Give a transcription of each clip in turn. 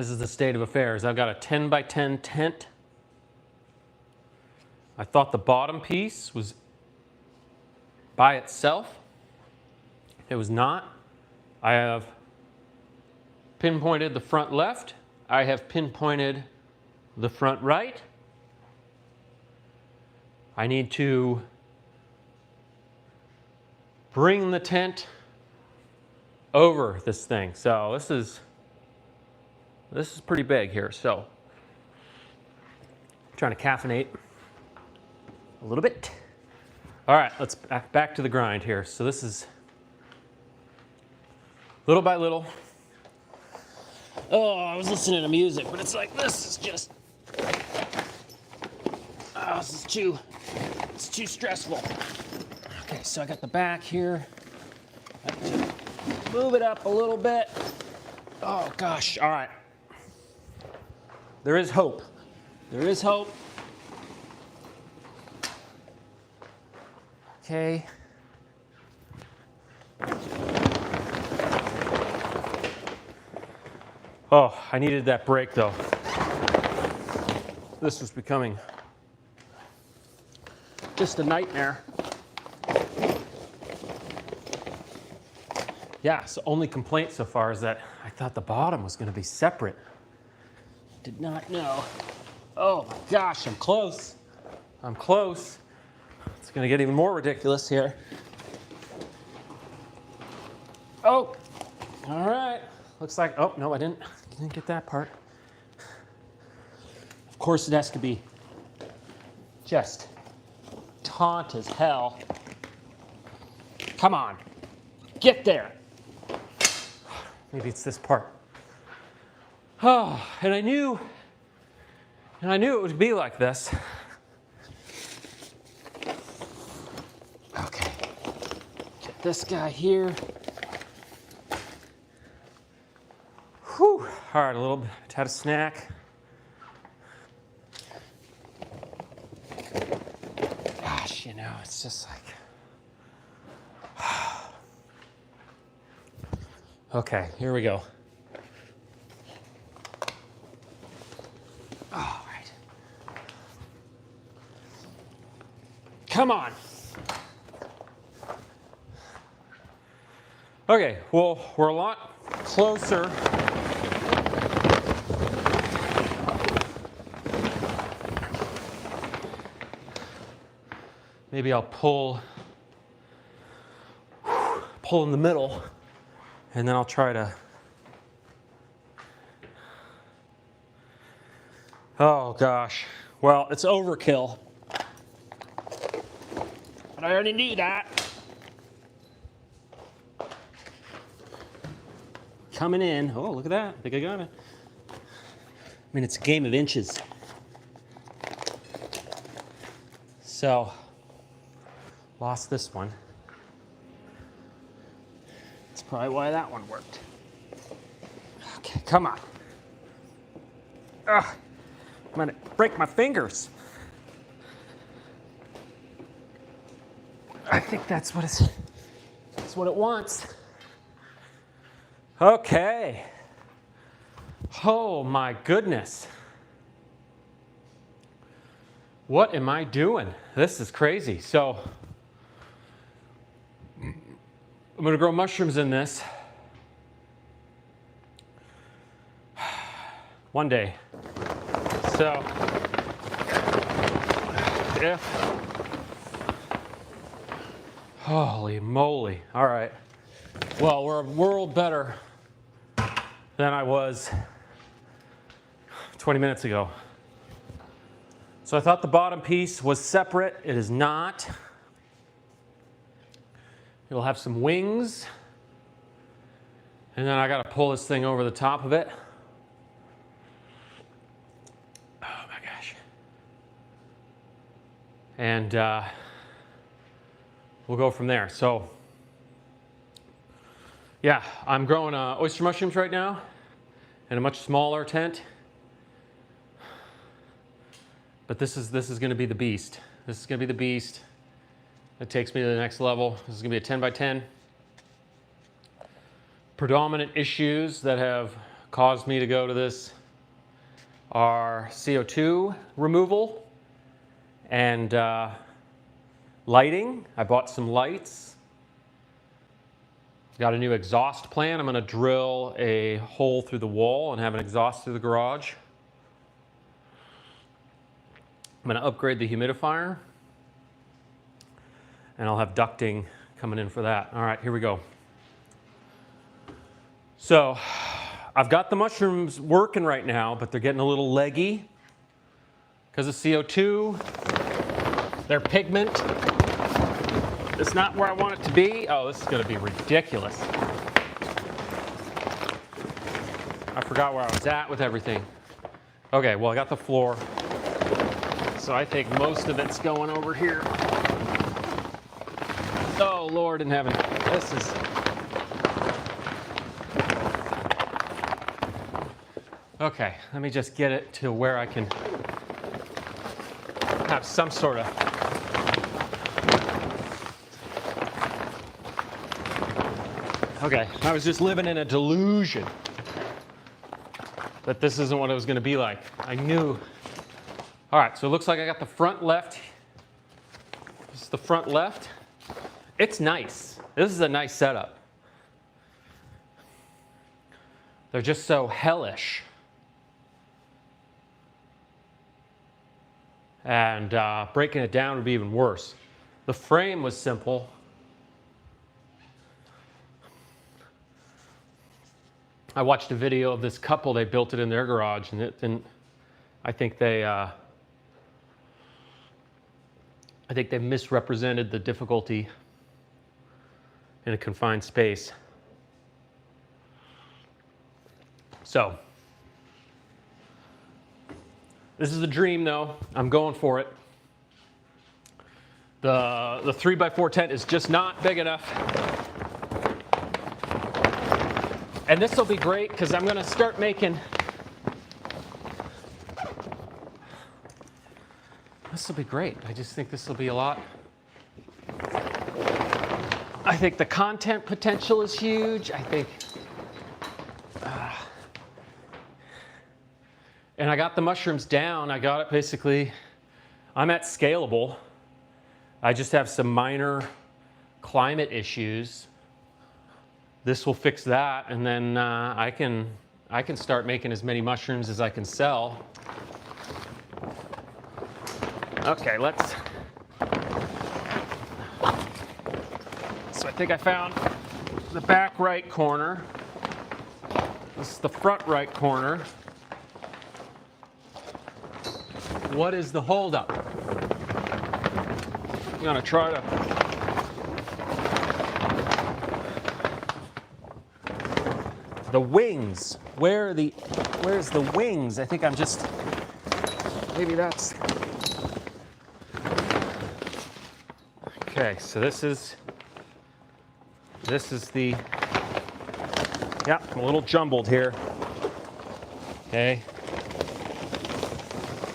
This is the state of affairs. I've got a 10 by 10 tent. I thought the bottom piece was by itself. It was not. I have pinpointed the front left. I have pinpointed the front right. I need to bring the tent over this thing. So this is pretty big here. So I'm trying to caffeinate a little bit. All right, let's back to the grind here. So this is little by little. Oh, I was listening to music, but it's like, this is just, oh, this is it's too stressful. Okay, so I got the back here. I have to move it up a little bit. Oh gosh, all right. There is hope. There is hope. Okay. Oh, I needed that break though. This was becoming just a nightmare. Yeah, so only complaint so far is that I thought the bottom was going to be separate. Did not know. Oh my gosh, I'm close. I'm close. It's going to get even more ridiculous here. Oh, all right. Looks like, oh, no, I didn't get that part. Of course it has to be just taut as hell. Come on, get there. Maybe it's this part. Oh, and I knew it would be like this. Okay, get this guy here. Whew. All right, a little bit, had a snack. Gosh, you know, it's just like, okay, here we go. All right. Come on. Okay, well, we're a lot closer. Maybe I'll pull in the middle, and then I'll try to, oh gosh. Well, it's overkill, but I already knew that. Coming in, oh, look at that, I think I got it. I mean, it's a game of inches. So, lost this one. That's probably why that one worked. Okay, come on. Ugh, I'm gonna break my fingers. I think that's what it wants. Okay. Oh my goodness. What am I doing? This is crazy. So, I'm going to grow mushrooms in this one day. So, holy moly. All right. Well, we're a world better than I was 20 minutes ago. So I thought the bottom piece was separate. It is not. It'll have some wings. And then I got to pull this thing over the top of it. Oh my gosh. And we'll go from there. So yeah, I'm growing oyster mushrooms right now in a much smaller tent. But this is going to be the beast. This is going to be the beast. It takes me to the next level. This is going to be a 10 by 10. Predominant issues that have caused me to go to this are CO2 removal and lighting. I bought some lights. Got a new exhaust plan. I'm going to drill a hole through the wall and have an exhaust through the garage. I'm going to upgrade the humidifier. And I'll have ducting coming in for that. All right, here we go. So I've got the mushrooms working right now, but they're getting a little leggy because of CO2. Their pigment is not where I want it to be. Oh, this is going to be ridiculous. I forgot where I was at with everything. Okay, well, I got the floor. So I think most of it's going over here. Oh, Lord in heaven. This is... Okay, let me just get it to where I can have some sort of... Okay, I was just living in a delusion that this isn't what it was going to be like. I knew. All right, so it looks like I got the front left. This is the front left. It's nice. This is a nice setup. They're just so hellish. And breaking it down would be even worse. The frame was simple. I watched a video of this couple. They built it in their garage, and I think they misrepresented the difficulty in a confined space. So, this is a dream, though. I'm going for it. The 3x4 tent is just not big enough. And this will be great because I'm going to start making... This will be great. I just think this will be a lot. I think the content potential is huge. I think... and I got the mushrooms down. I got it basically... I'm at scalable. I just have some minor climate issues. This will fix that, and then I can start making as many mushrooms as I can sell. Okay, let's... So I think I found the back right corner. This is the front right corner. What is the holdup? I'm gonna try to... The wings. Where's the wings? I think I'm just... Maybe that's... Okay, so this is the... Yeah, I'm a little jumbled here. Okay.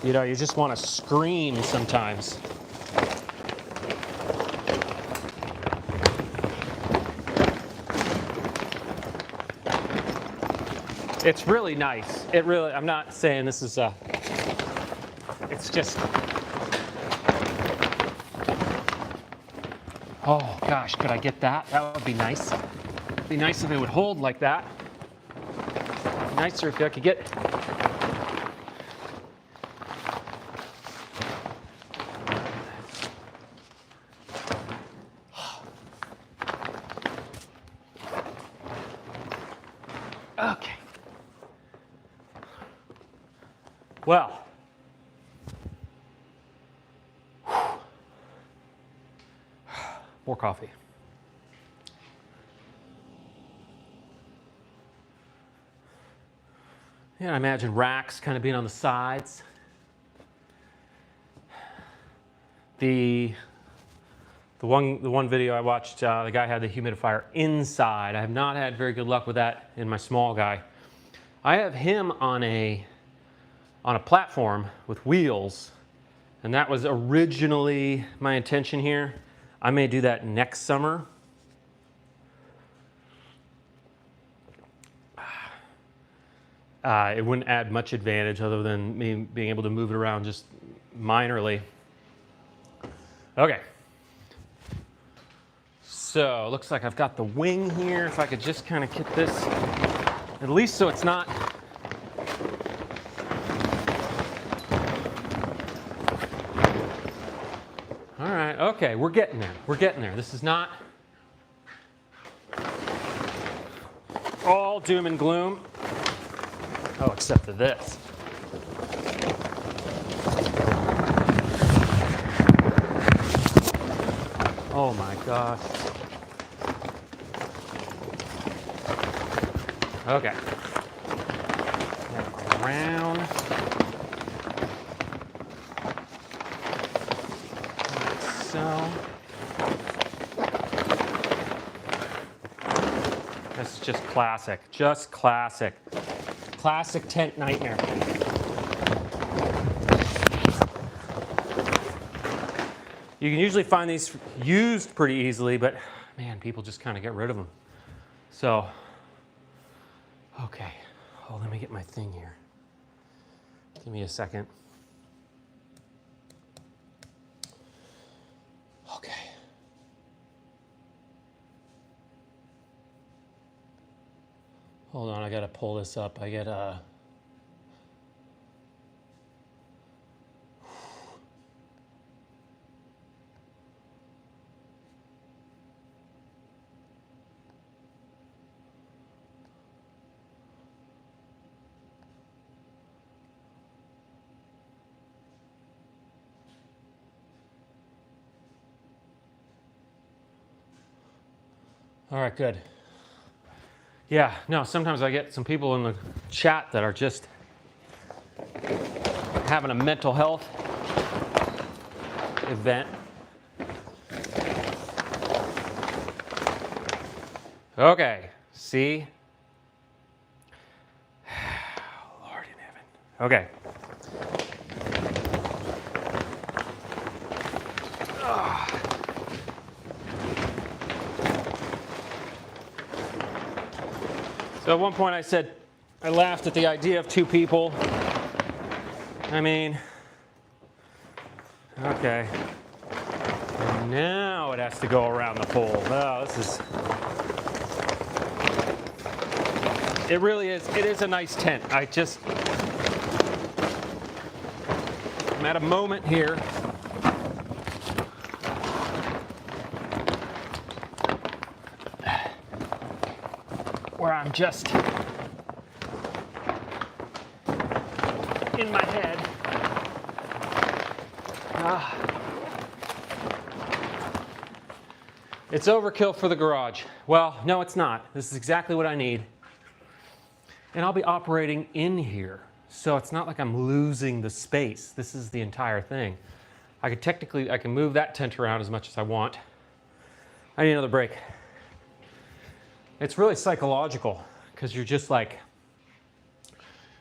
You know, you just want to scream sometimes. It's really nice. It really, I'm not saying this is it's just, oh gosh, could I get that? That would be nice. It'd be nice if it would hold like that. Nicer if I could get, okay. Well, more coffee. Yeah, I imagine racks kind of being on the sides. The one video I watched, the guy had the humidifier inside. I have not had very good luck with that in my small guy. I have him on a platform with wheels, and that was originally my intention here. I may do that next summer. It wouldn't add much advantage other than me being able to move it around just minorly. Okay. So, looks like I've got the wing here. If I could just kind of get this, at least so it's not. All right, okay, we're getting there. We're getting there. This is not all doom and gloom. Oh, except for this. Oh my gosh. Okay. Now around. Like so. This is just classic. Just classic. Classic tent nightmare. You can usually find these used pretty easily, but man, people just kind of get rid of them. So, okay. Oh, let me get my thing here. Give me a second. Okay. Hold on, I gotta pull this up. I get all right, good. Yeah, no, sometimes I get some people in the chat that are just having a mental health event. Okay, see? Lord in heaven. Okay. So at one point I said, I laughed at the idea of two people. I mean, okay. And now it has to go around the pole. Oh, this is, it really is, it is a nice tent. I'm at a moment here where I'm just in my head. It's overkill for the garage. Well, no, it's not. This is exactly what I need. And I'll be operating in here. So it's not like I'm losing the space. This is the entire thing. I can move that tent around as much as I want. I need another break. It's really psychological because you're just like,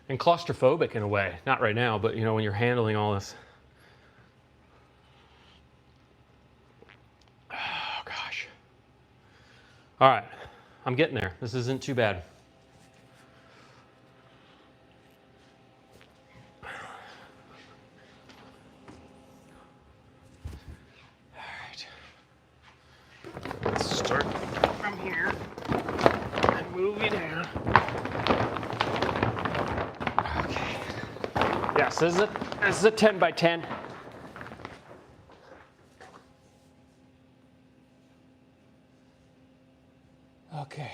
and claustrophobic in a way. Not right now, but you know, when you're handling all this. Oh gosh. All right, I'm getting there. This isn't too bad. All right. Let's start from here. Move you down. Okay. Yes, this is a 10 by 10. Okay.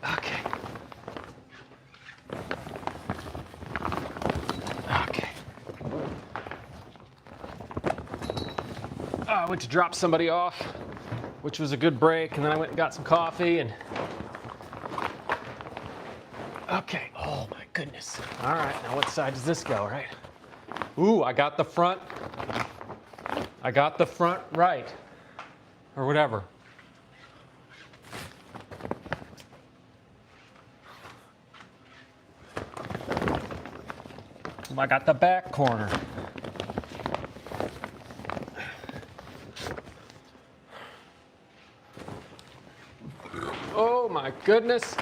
Okay. Okay. I went to drop somebody off, which was a good break, and then I went and got some coffee and okay. Oh my goodness. All right, now what side does this go, right? Ooh, I got the front right, or whatever. I got the back corner. my goodness.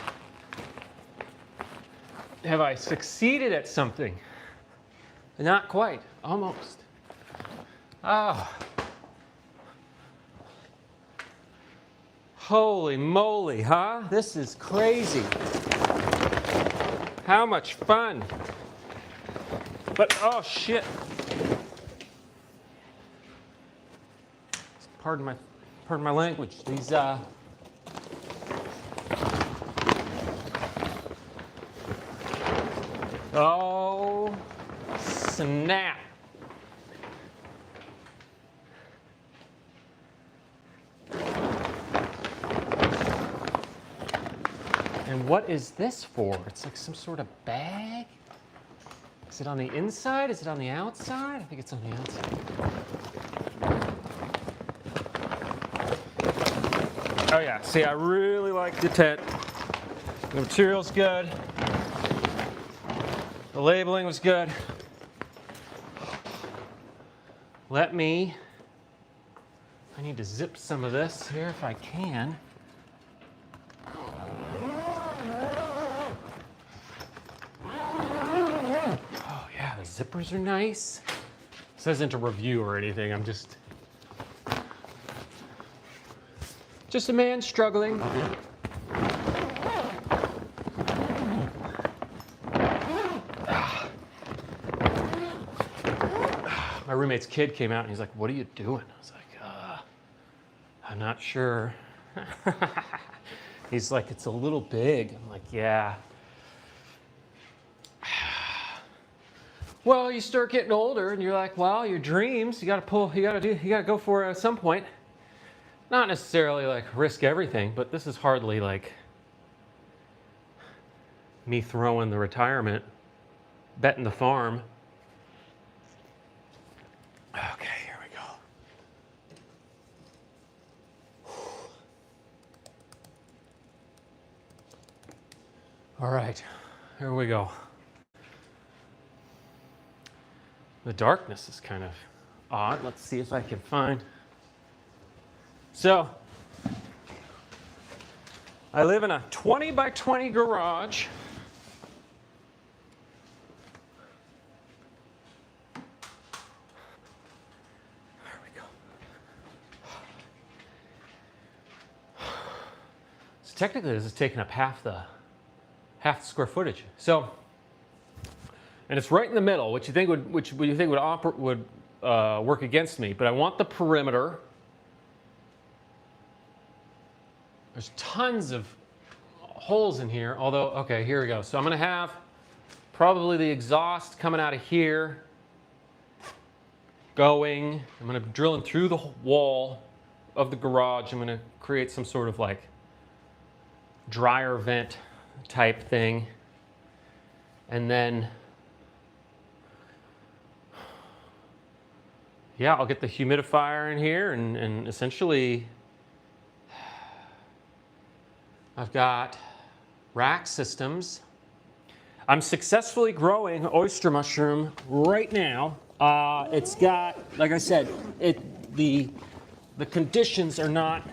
Have I succeeded at something? Not quite, almost. Ah. Holy moly, huh? This is crazy. How much fun. But, oh shit. Pardon my language. These, oh, snap. And what is this for? It's like some sort of bag? Is it on the inside? Is it on the outside? I think it's on the outside. Oh yeah, see, I really like the tent. The material's good. The labeling was good. I need to zip some of this here if I can. Oh yeah, the zippers are nice. This isn't a review or anything, I'm just a man struggling. My roommate's kid came out and he's like, "What are you doing?" I was like, I'm not sure. He's like, "It's a little big." I'm like, "Yeah." Well, you start getting older and you're like, well, your dreams, you gotta go for it at some point. Not necessarily like risk everything, but this is hardly like me throwing the retirement, betting the farm. Okay, here we go. All right, here we go. The darkness is kind of odd. Let's see if I can find. So, I live in a 20 by 20 garage. There we go. So technically, this is taking up half the square footage. So, and it's right in the middle, which you think would work against me. But I want the perimeter. There's tons of holes in here, although, okay, here we go. So I'm gonna have probably the exhaust coming out of here, I'm gonna be drilling through the wall of the garage. I'm gonna create some sort of like dryer vent type thing. And then, yeah, I'll get the humidifier in here and essentially I've got rack systems. I'm successfully growing oyster mushroom right now. It's got, like I said, the conditions are not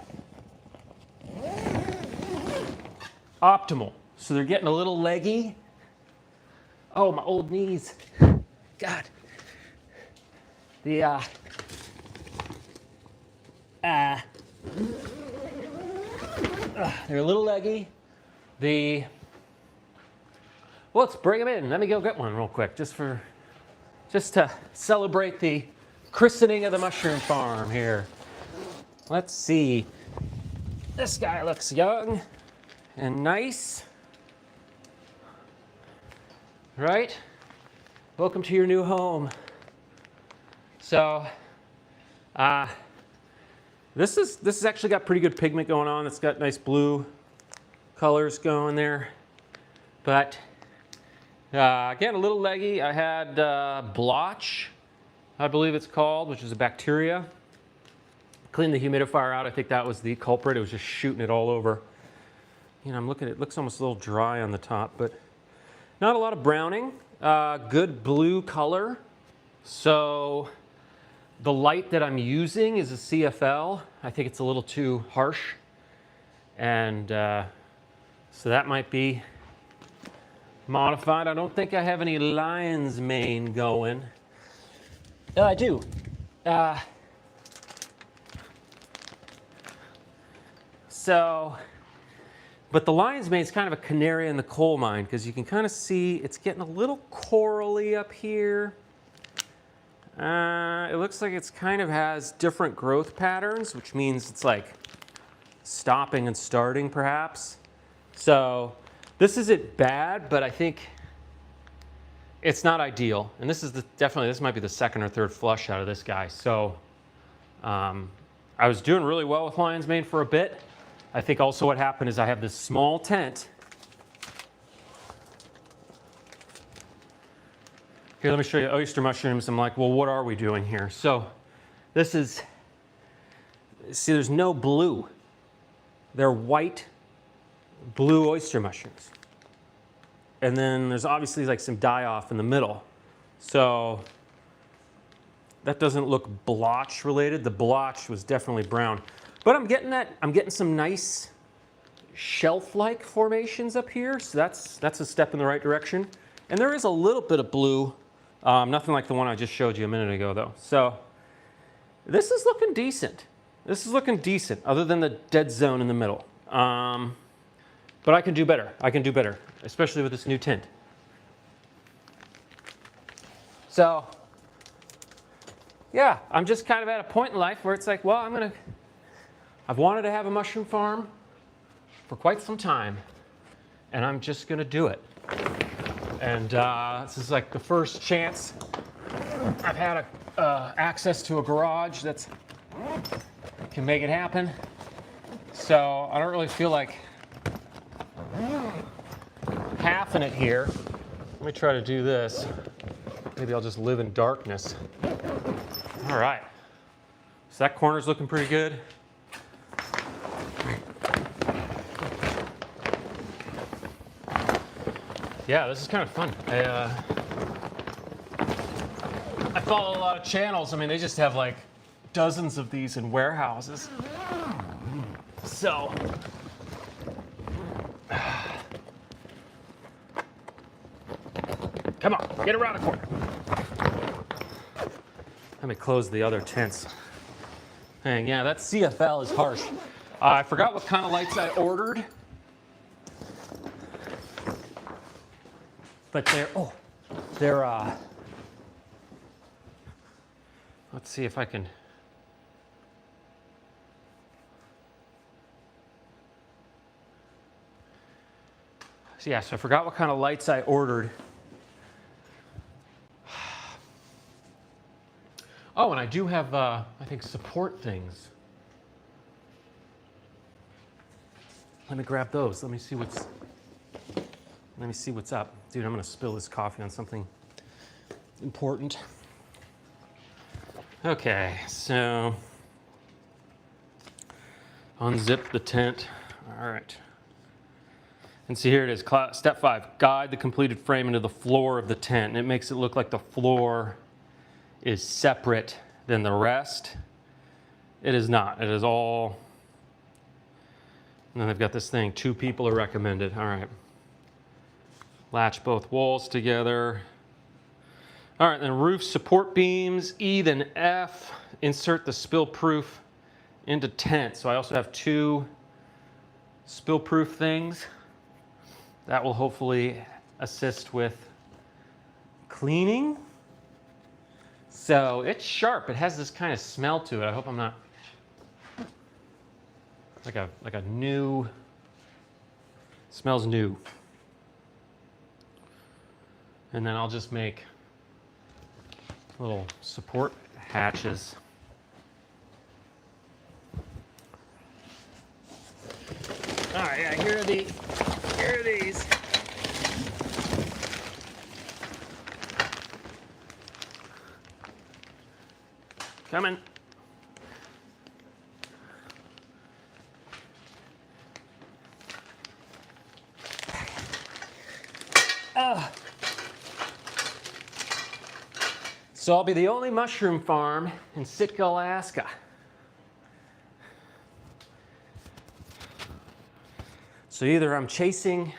optimal. So they're getting a little leggy. Oh, my old knees. God. They're a little leggy. Well, let's bring them in. Let me go get one real quick, just to celebrate the christening of the mushroom farm here. Let's see. This guy looks young and nice. Right? Welcome to your new home. So, this has actually got pretty good pigment going on. It's got nice blue colors going there. But again, a little leggy. I had blotch, I believe it's called, which is a bacteria. Cleaned the humidifier out. I think that was the culprit. It was just shooting it all over. You know, I'm looking, it looks almost a little dry on the top, but not a lot of browning. Good blue color. So the light that I'm using is a CFL. I think it's a little too harsh. And So that might be modified. I don't think I have any lion's mane going. Oh, I do. But the lion's mane is kind of a canary in the coal mine because you can kind of see it's getting a little corally up here. It looks like it's kind of has different growth patterns, which means it's like stopping and starting perhaps. So this isn't bad, but I think it's not ideal. And this is definitely, this might be the second or third flush out of this guy. So I was doing really well with lion's mane for a bit. I think also what happened is I have this small tent. Here, let me show you oyster mushrooms. I'm like, well, what are we doing here? So this is, see, there's no blue. They're white, blue oyster mushrooms. And then there's obviously like some die-off in the middle. So that doesn't look blotch related. The blotch was definitely brown. But I'm getting some nice shelf-like formations up here. So that's a step in the right direction. And there is a little bit of blue. Nothing like the one I just showed you a minute ago though. So this is looking decent. This is looking decent other than the dead zone in the middle. But I can do better. I can do better, especially with this new tint. So yeah, I'm just kind of at a point in life where it's like, well, I've wanted to have a mushroom farm for quite some time, and I'm just gonna do it. And this is like the first chance I've had access to a garage that can make it happen. So I don't really feel like halving it here. Let me try to do this. Maybe I'll just live in darkness. All right, so that corner's looking pretty good. Yeah, this is kind of fun. I follow a lot of channels. I mean, they just have like dozens of these in warehouses. So, come on, get around the corner. Let me close the other tents. And yeah, that CFL is harsh. I forgot what kind of lights I ordered. But they're let's see if I can. So yeah, so I forgot what kind of lights I ordered. Oh, and I do have, I think, support things. Let me grab those. Let me see what's up. Dude, I'm gonna spill this coffee on something important. Okay, so unzip the tent. All right. And see, here it is. Step 5, guide the completed frame into the floor of the tent. And it makes it look like the floor is separate than the rest. It is not. It is all. And then they've got this thing, 2 people are recommended. All right. Latch both walls together. All right, then roof support beams, E then F. Insert the spill proof into tent. So I also have 2 spill proof things. That will hopefully assist with cleaning. So it's sharp. It has this kind of smell to it. I hope I'm not like a new, smells new. And then I'll just make little support hatches. All right, yeah, here are these. Coming. So I'll be the only mushroom farm in Sitka, Alaska. So either I'm chasing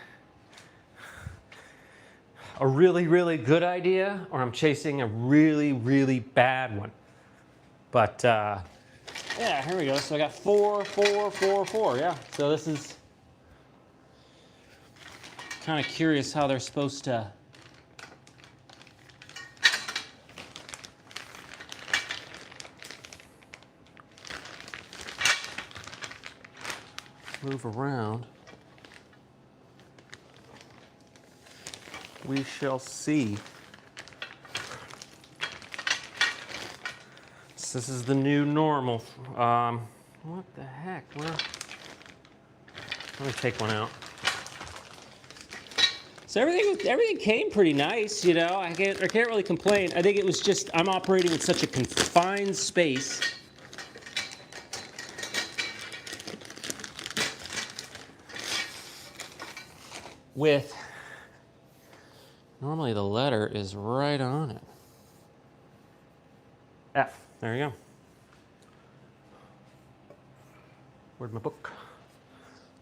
a really, really good idea, or I'm chasing a really, really bad one. But yeah, here we go. So I got 4, 4, 4, 4. Yeah. So this is kind of curious how they're supposed to move around. We shall see. So this is the new normal. What the heck? Let me take one out. So everything came pretty nice, you know. I can't really complain. I think it was just I'm operating in such a confined space. With normally the letter is right on it. F. There you go. Where'd my book?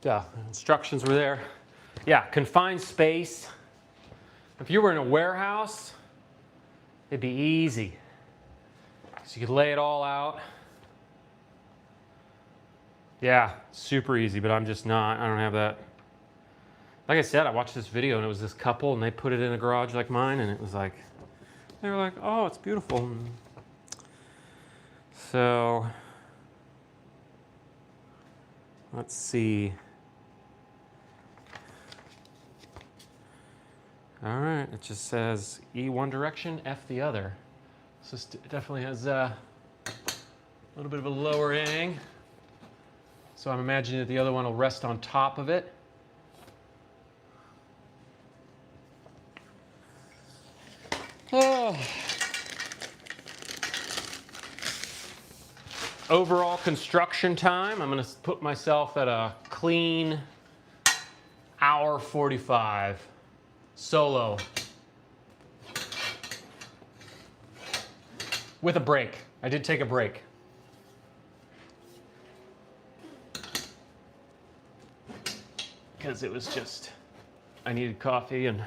Yeah, instructions were there. Yeah, confined space. If you were in a warehouse, it'd be easy. So you could lay it all out. Yeah, super easy, but I'm just not. I don't have that. Like I said, I watched this video and it was this couple and they put it in a garage like mine and it was like, they were like, oh, it's beautiful. So, let's see. All right, it just says E one direction, F the other. So it definitely has a little bit of a lower ang. So I'm imagining that the other one will rest on top of it. Oh. Overall construction time, I'm going to put myself at a clean hour 45 solo with a break. I did take a break. Because it was just, I needed coffee and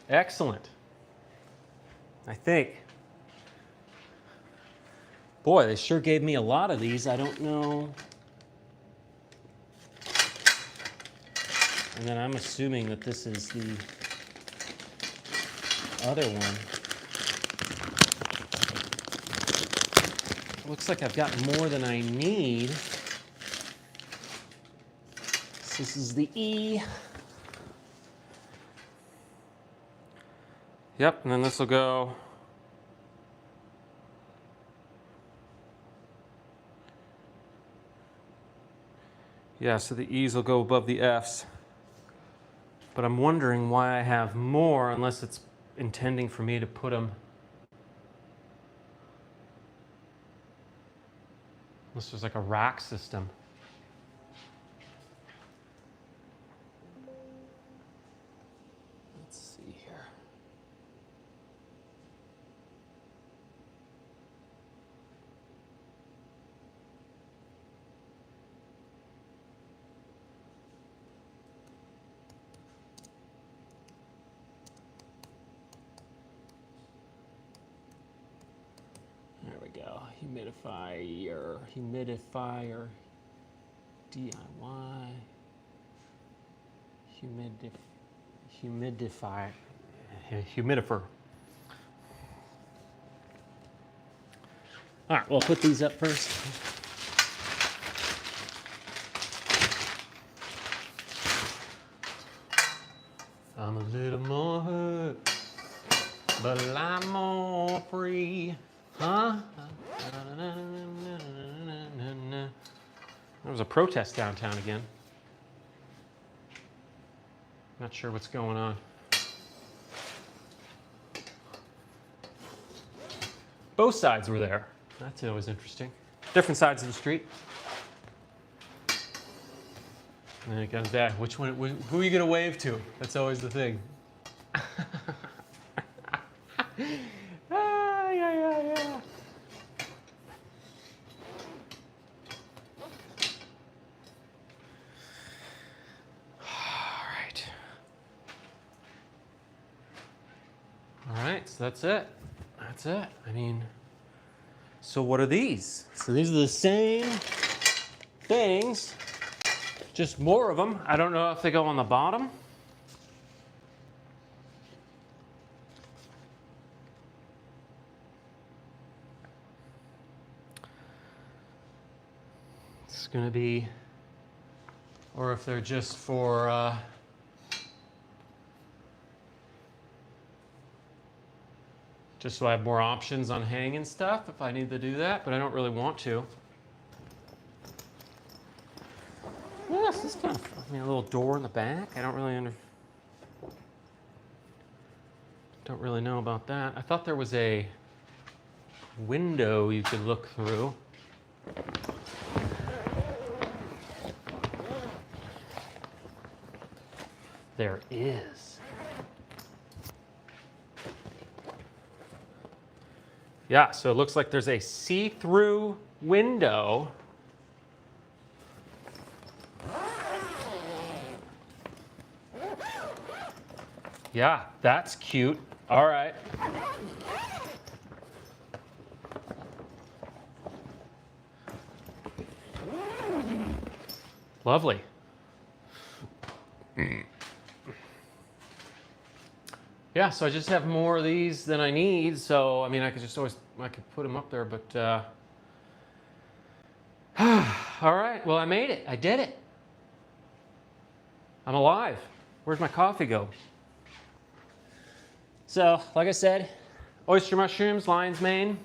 excellent. I think. Boy, they sure gave me a lot of these. I don't know. And then I'm assuming that this is the other one. Looks like I've got more than I need. So this is the E. Yep, and then this will go. Yeah, so the E's will go above the F's. But I'm wondering why I have more, unless it's intending for me to put them. Unless there's like a rack system. Let's see here. There we go. Humidifier, DIY, humidifier. All right, we'll put these up first. I'm a little more hurt, but I'm more free. Huh? There was a protest downtown again. Not sure what's going on. Both sides were there. That's always interesting. Different sides of the street. And then it comes back. Which one? Who are you gonna wave to? That's always the thing. Yeah. All right, so that's it. That's it. I mean, so what are these? So these are the same things, just more of them. I don't know if they go on the bottom. It's gonna be, or if they're just for, just so I have more options on hanging stuff if I need to do that, but I don't really want to. Yes, this is kind of, I mean, a little door in the back. I don't really know about that. I thought there was a window you could look through. There is. Yeah, so it looks like there's a see-through window. Yeah, that's cute. All right. Lovely. Yeah, so I just have more of these than I need. So, I mean, I could put them up there, but, all right, well, I made it. I did it. I'm alive. Where's my coffee go? So, like I said, oyster mushrooms, lion's mane.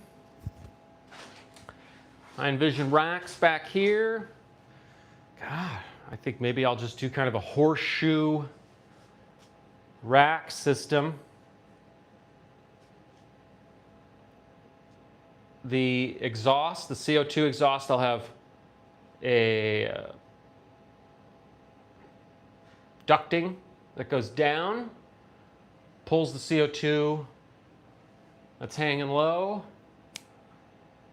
I envision racks back here. God, I think maybe I'll just do kind of a horseshoe rack system. The exhaust, the CO2 exhaust, I'll have a ducting that goes down, pulls the CO2 that's hanging low.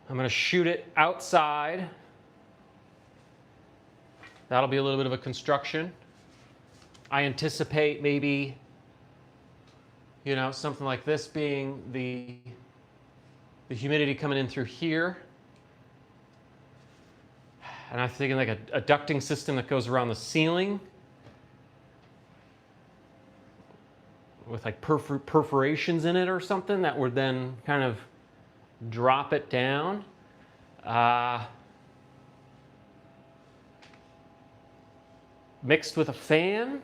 I'm going to shoot it outside. That'll be a little bit of a construction. I anticipate maybe, you know, something like this being the humidity coming in through here. And I'm thinking like a ducting system that goes around the ceiling with like perforations in it or something that would then kind of drop it down. Mixed with a fan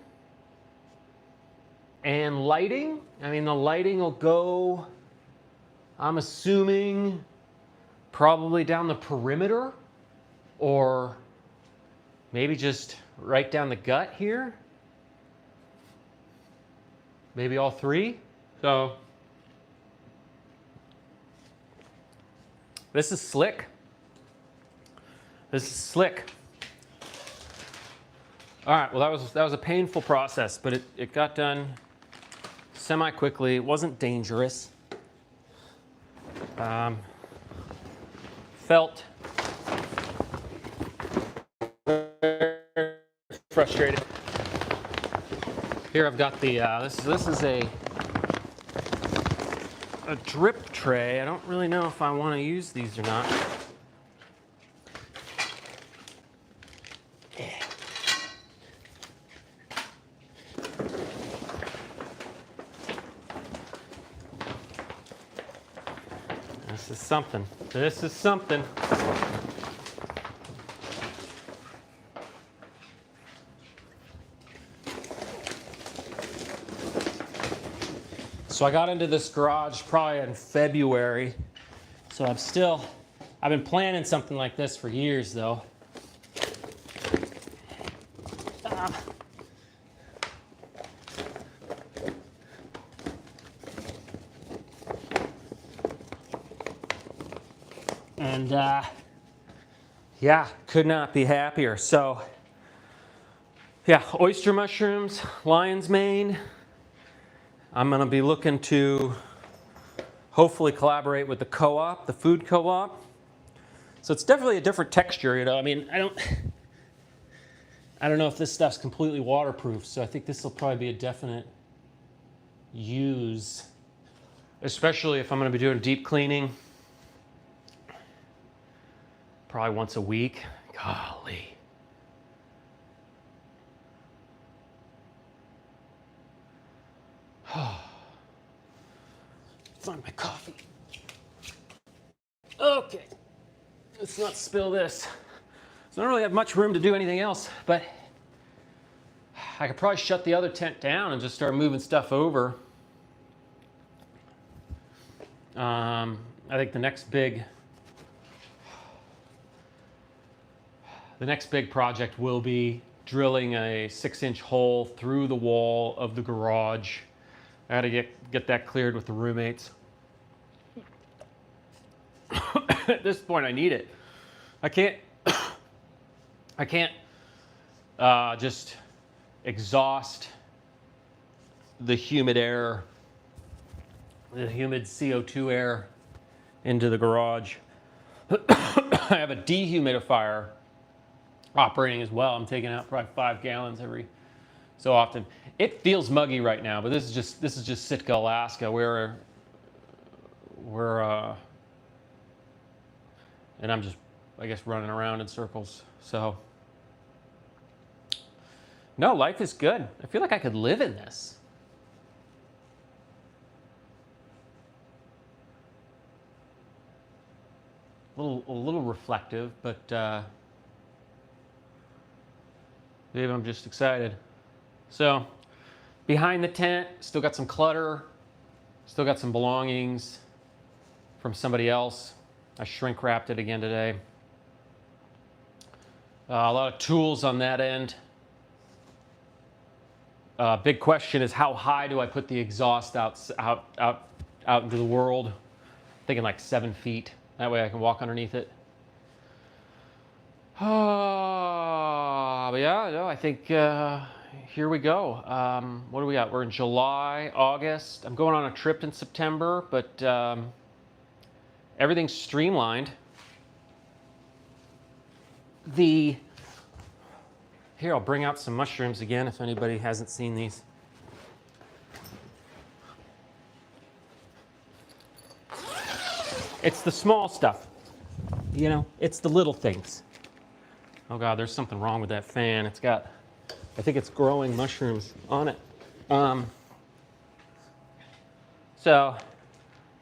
and lighting. I mean, the lighting will go, I'm assuming, probably down the perimeter or maybe just right down the gut here. Maybe all three. So this is slick. This is slick. All right, well, that was a painful process, but it got done semi-quickly. It wasn't dangerous. Felt frustrated. Here I've got the, this is a drip tray. I don't really know if I want to use these or not. This is something. This is something. So I got into this garage probably in February. So I've been planning something like this for years though. And yeah, could not be happier. So yeah, oyster mushrooms, lion's mane. I'm going to be looking to hopefully collaborate with the co-op, the food co-op. So it's definitely a different texture, you know. I mean, I don't know if this stuff's completely waterproof, so I think this will probably be a definite use. especially if I'm going to be doing deep cleaning, probably once a week. Golly. Find my coffee. Okay, let's not spill this. So I don't really have much room to do anything else, but I could probably shut the other tent down and just start moving stuff over. I think the next big project will be drilling a 6-inch hole through the wall of the garage. I got to get that cleared with the roommates. At this point, I need it. I can't just exhaust the humid air, the humid CO2 air into the garage. I have a dehumidifier operating as well. I'm taking out probably 5 gallons every so often. It feels muggy right now, but this is just Sitka, Alaska. We're and I'm just, I guess, running around in circles. So, no, life is good. I feel like I could live in this. A little reflective, but maybe I'm just excited. So, behind the tent, still got some clutter, still got some belongings from somebody else. I shrink wrapped it again today. A lot of tools on that end. Big question is, how high do I put the exhaust out into the world? Thinking like 7 feet. That way I can walk underneath it. But yeah, no, I think here we go. What do we got? We're in July, August. I'm going on a trip in September, but everything's streamlined. Here, I'll bring out some mushrooms again if anybody hasn't seen these. It's the small stuff, you know, it's the little things. Oh God, there's something wrong with that fan. It's got, I think it's growing mushrooms on it. So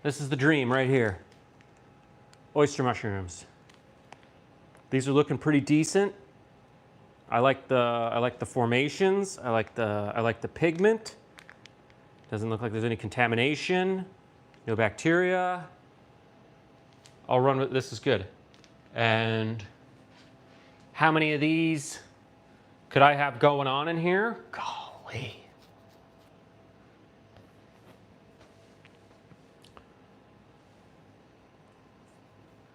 this is the dream right here. Oyster mushrooms. These are looking pretty decent. I like the formations. I like the pigment. Doesn't look like there's any contamination. No bacteria. I'll run with this. Is good. And how many of these could I have going on in here? Golly.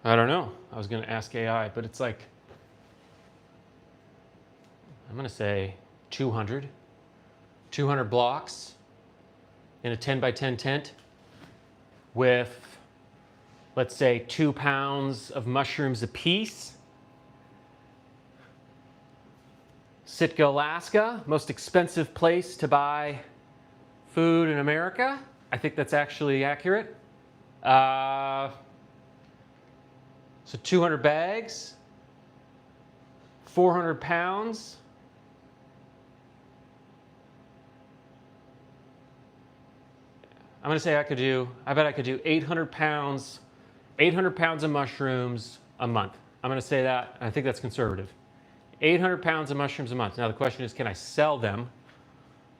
I don't know. I was going to ask AI, but it's like, I'm going to say 200 blocks in a 10 by 10 tent with, let's say, 2 pounds of mushrooms a piece. Sitka, Alaska, most expensive place to buy food in America. I think that's actually accurate. So 200 bags, 400 pounds. I'm going to say I bet I could do 800 pounds of mushrooms a month. I'm going to say that. I think that's conservative. 800 pounds of mushrooms a month. Now the question is, can I sell them?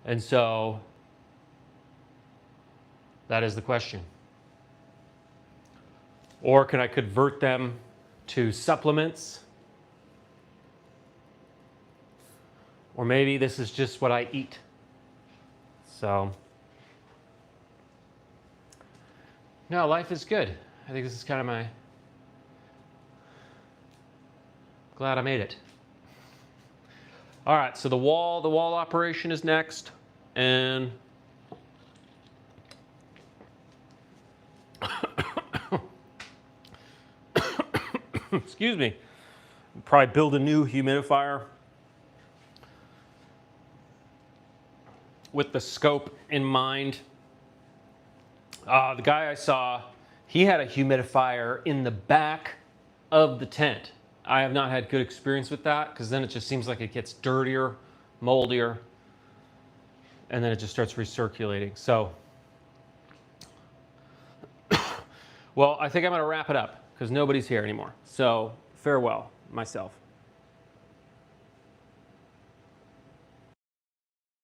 And so that is the question. Or can I convert them to supplements? Or maybe this is just what I eat. So, no, life is good. I think this is kind of my, glad I made it. All right, so the wall operation is next, and excuse me, probably build a new humidifier with the scope in mind The guy I saw, he had a humidifier in the back of the tent. I have not had good experience with that because then it just seems like it gets dirtier, moldier, and then it just starts recirculating. So, well, I think I'm going to wrap it up because nobody's here anymore. So, farewell, myself.